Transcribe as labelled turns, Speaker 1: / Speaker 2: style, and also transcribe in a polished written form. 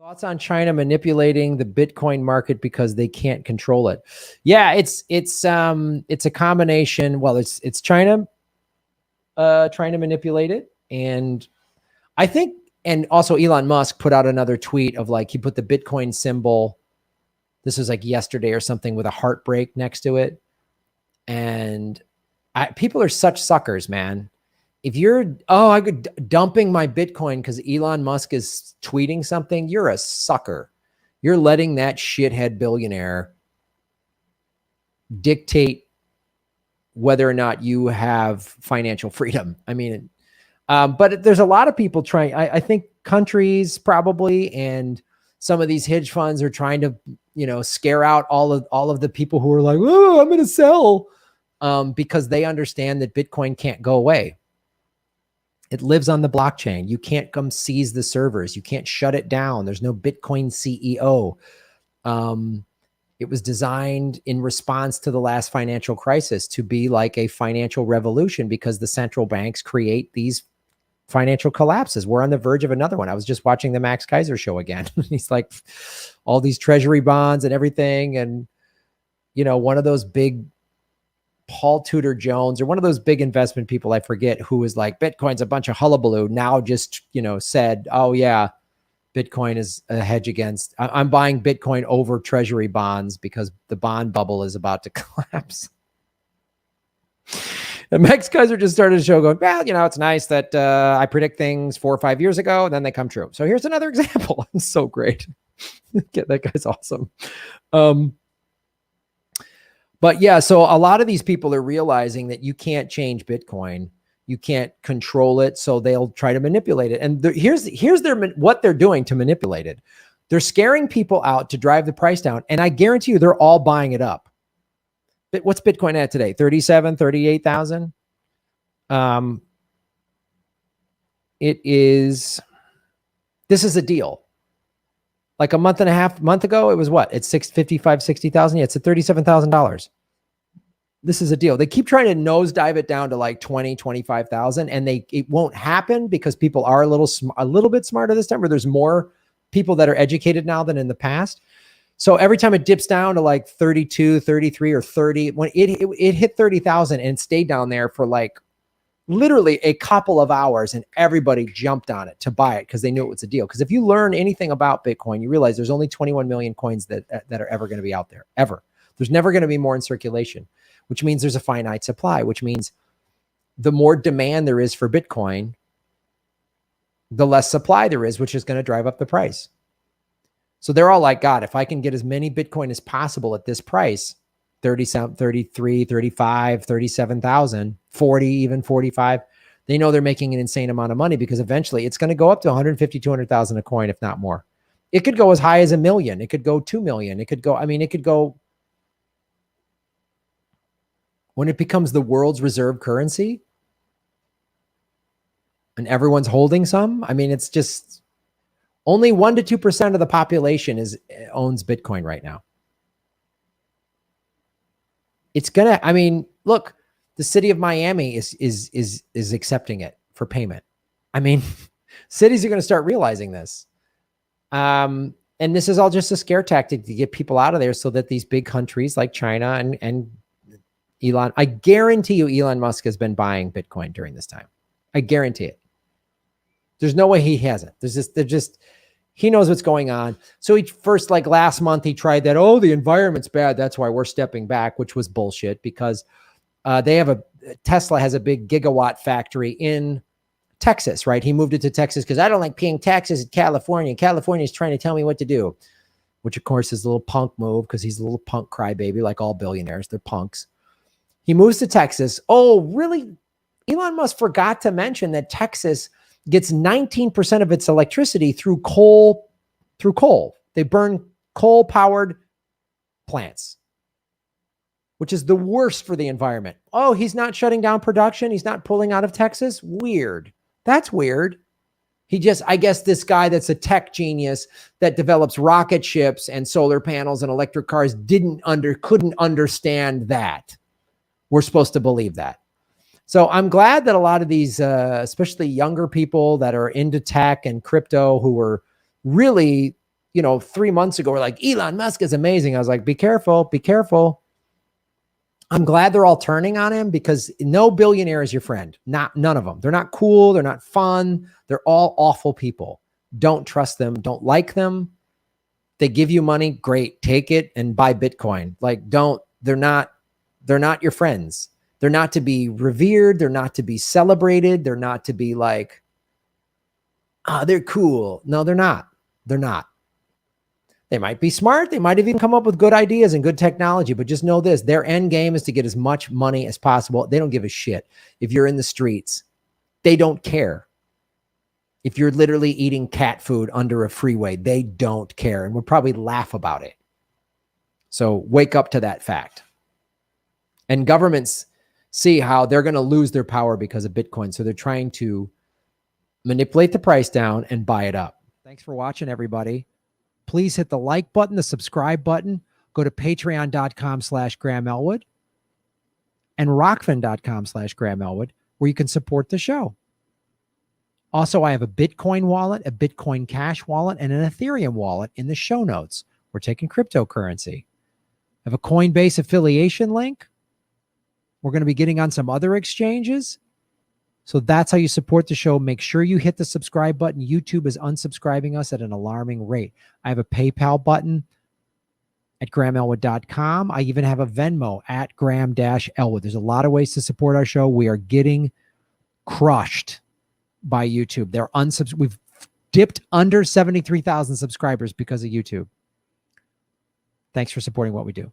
Speaker 1: Thoughts on China manipulating the Bitcoin market because they can't control it? Yeah, it's a combination. Well, it's China trying to manipulate it, and I think, and also Elon Musk put out another tweet of like he put the Bitcoin symbol. This was like yesterday or something with a heartbreak next to it, and people are such suckers, man. If you're, I could dumping my Bitcoin because Elon Musk is tweeting something, you're a sucker. You're letting that shithead billionaire dictate whether or not you have financial freedom. I mean, but there's a lot of people trying. I think countries probably, and some of these hedge funds are trying to, scare out all of the people who are like, oh, I'm going to sell, because they understand that Bitcoin can't go away. It lives on the blockchain. You can't come seize the servers. You can't shut it down. There's no Bitcoin CEO. It was designed in response to the last financial crisis to be like a financial revolution because the central banks create these financial collapses. We're on the verge of another one. I was just watching the Max Kaiser show again. He's like all these treasury bonds and everything. And, one of those big Paul Tudor Jones or one of those big investment people, I forget, who was like, Bitcoin's a bunch of hullabaloo, now just, said, oh yeah, Bitcoin is a hedge against, I'm buying Bitcoin over treasury bonds because the bond bubble is about to collapse. And Max Kaiser just started the show going, well, it's nice that I predict things 4 or 5 years ago and then they come true. So here's another example. It's so great. That guy's awesome. But yeah, so a lot of these people are realizing that you can't change Bitcoin. You can't control it. So they'll try to manipulate it. And here's what they're doing to manipulate it. They're scaring people out to drive the price down. And I guarantee you they're all buying it up. What's Bitcoin at today? 37, 38,000. This is a deal. Like a month ago, it was what? It's $55,000, $60,000. Yeah, it's at $37,000. This is a deal. They keep trying to nosedive it down to like 20, 25,000, and it won't happen because people are a little bit smarter this time, where there's more people that are educated now than in the past. So every time it dips down to like 32, 33, or 30, when it hit 30,000 and stayed down there for like literally a couple of hours, and everybody jumped on it to buy it because they knew it was a deal. Because if you learn anything about Bitcoin, you realize there's only 21 million coins that are ever going to be out there, ever. There's never going to be more in circulation, which means there's a finite supply, which means the more demand there is for Bitcoin, the less supply there is, which is going to drive up the price. So they're all like, God, if I can get as many Bitcoin as possible at this price, 33, 35, 37,000, 40, even 45, they know they're making an insane amount of money because eventually it's going to go up to 150, 200,000 a coin, if not more. It could go as high as $1 million. It could go 2 million. It could go, when it becomes the world's reserve currency and everyone's holding some. I mean, it's just only 1% to 2% of the population owns Bitcoin right now. It's gonna, look, the city of Miami is accepting it for payment. Cities are going to start realizing this. And this is all just a scare tactic to get people out of there so that these big countries like China and Elon, I guarantee you Elon Musk has been buying Bitcoin during this time. I guarantee it. There's no way he hasn't. He knows what's going on. So he first, like last month, he tried that, oh, the environment's bad, that's why we're stepping back, which was bullshit because Tesla has a big gigawatt factory in Texas, right? He moved it to Texas because I don't like paying taxes in California. California is trying to tell me what to do, which of course is a little punk move because he's a little punk crybaby like all billionaires. They're punks. He moves to Texas. Oh, really? Elon Musk forgot to mention that Texas gets 19% of its electricity through coal. They burn coal-powered plants, which is the worst for the environment. Oh, he's not shutting down production. He's not pulling out of Texas. Weird. That's weird. I guess this guy that's a tech genius that develops rocket ships and solar panels and electric cars couldn't understand that. We're supposed to believe that. So I'm glad that a lot of these, especially younger people that are into tech and crypto, who were really 3 months ago were like, Elon Musk is amazing. I was like, be careful, be careful. I'm glad they're all turning on him because no billionaire is your friend. None of them. They're not cool. They're not fun. They're all awful people. Don't trust them. Don't like them. They give you money. Great. Take it and buy Bitcoin. Like, they're not your friends. They're not to be revered. They're not to be celebrated. They're not to be like, they're cool. No, they're not. They're not. They might be smart. They might have even come up with good ideas and good technology, but just know this, their end game is to get as much money as possible. They don't give a shit. If you're in the streets, they don't care. If you're literally eating cat food under a freeway, they don't care and would probably laugh about it. So wake up to that fact. And governments see how they're going to lose their power because of Bitcoin. So they're trying to manipulate the price down and buy it up. Thanks for watching, everybody. Please hit the like button, the subscribe button. Go to patreon.com/Graham Elwood and rockfin.com/Graham Elwood, where you can support the show. Also, I have a Bitcoin wallet, a Bitcoin Cash wallet, and an Ethereum wallet in the show notes. We're taking cryptocurrency. I have a Coinbase affiliation link. We're going to be getting on some other exchanges. So that's how you support the show. Make sure you hit the subscribe button. YouTube is unsubscribing us at an alarming rate. I have a PayPal button at GrahamElwood.com. I even have a Venmo at Graham-Elwood. There's a lot of ways to support our show. We are getting crushed by YouTube. We've dipped under 73,000 subscribers because of YouTube. Thanks for supporting what we do.